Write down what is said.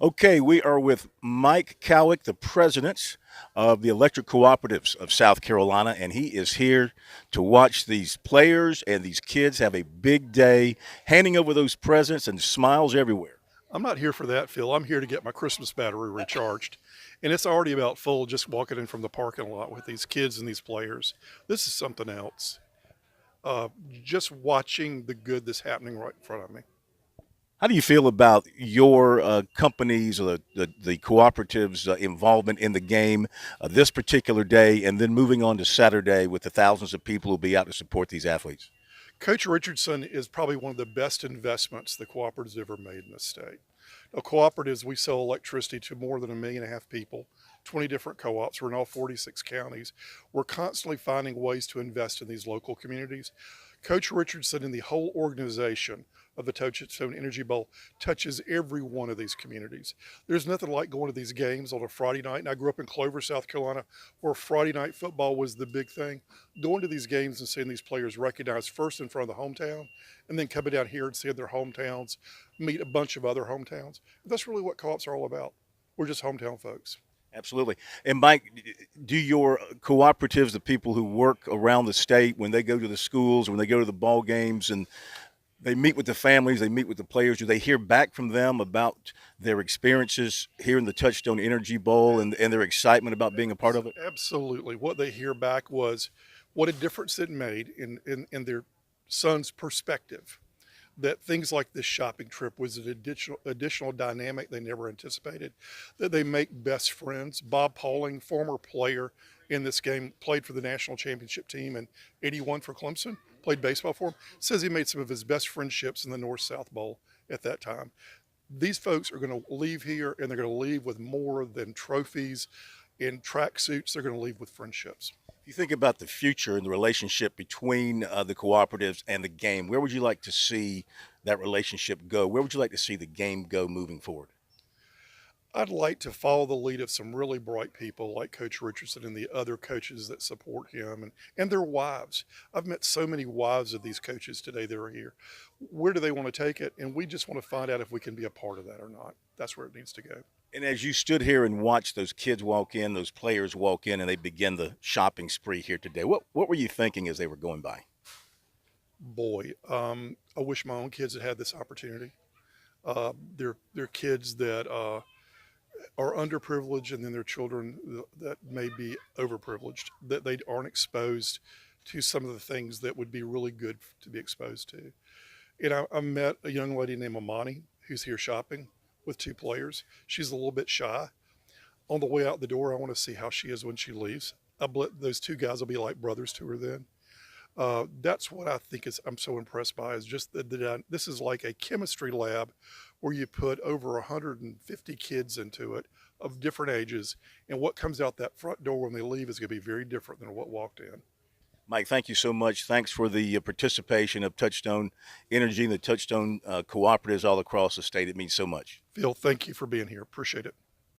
Okay, we are with Mike Couick, the president of the Electric Cooperatives of South Carolina, and he is here to watch these players and these kids have a big day, handing over those presents and smiles everywhere. I'm not here for that, Phil. I'm here to get my Christmas battery recharged. And it's already about full just walking in from the parking lot with these kids and these players. This is something else. Uh, just watching the good that's happening right in front of me. How do you feel about your companies or the cooperatives' involvement in the game this particular day and then moving on to Saturday with the thousands of people who will be out to support these athletes? Coach Richardson is probably one of the best investments the cooperatives ever made in the state. Now, cooperatives, we sell electricity to more than 1.5 million people, 20 different co-ops. We're in all 46 counties. We're constantly finding ways to invest in these local communities. Coach Richardson and the whole organization of the Touchstone Energy Bowl touches every one of these communities. There's nothing like going to these games on a Friday night. And I grew up in Clover, South Carolina, where Friday night football was the big thing. Going to these games and seeing these players recognized first in front of the hometown, and then coming down here and seeing their hometowns meet a bunch of other hometowns. That's really what co-ops are all about. We're just hometown folks. Absolutely. And Mike, do your cooperatives, the people who work around the state, when they go to the schools, when they go to the ball games, and they meet with the families, they meet with the players, do they hear back from them about their experiences here in the Touchstone Energy Bowl and their excitement about being a part of it? Absolutely. What they hear back was what a difference it made in their son's perspective. That things like this shopping trip was an additional dynamic they never anticipated. That they make best friends. Bob Pauling, former player in this game, played for the national championship team in '81 for Clemson, played baseball for him, says he made some of his best friendships in the North-South Bowl at that time. These folks are going to leave here, and they're going to leave with more than trophies and track suits. They're going to leave with friendships. If you think about the future and the relationship between the cooperatives and the game, where would you like to see that relationship go? Where would you like to see the game go moving forward? I'd like to follow the lead of some really bright people like Coach Richardson and the other coaches that support him and their wives. I've met so many wives of these coaches today that are here. Where do they want to take it? And we just want to find out if we can be a part of that or not. That's where it needs to go. And as you stood here and watched those kids walk in, those players walk in, and they begin the shopping spree here today, what were you thinking as they were going by? Boy, I wish my own kids had had this opportunity. They're kids that are underprivileged, and then their children that may be overprivileged, that they aren't exposed to some of the things that would be really good to be exposed to. And I met a young lady named Amani who's here shopping with two players. She's a little bit shy. On the way out the door, I want to see how she is when she leaves. Those two guys will be like brothers to her then. That's what I think is I'm so impressed by is just that this is like a chemistry lab where you put over 150 kids into it of different ages, and what comes out that front door when they leave is going to be very different than what walked in. Mike, thank you so much. Thanks for the participation of Touchstone Energy and the Touchstone cooperatives all across the state. It means so much. Phil, thank you for being here. Appreciate it.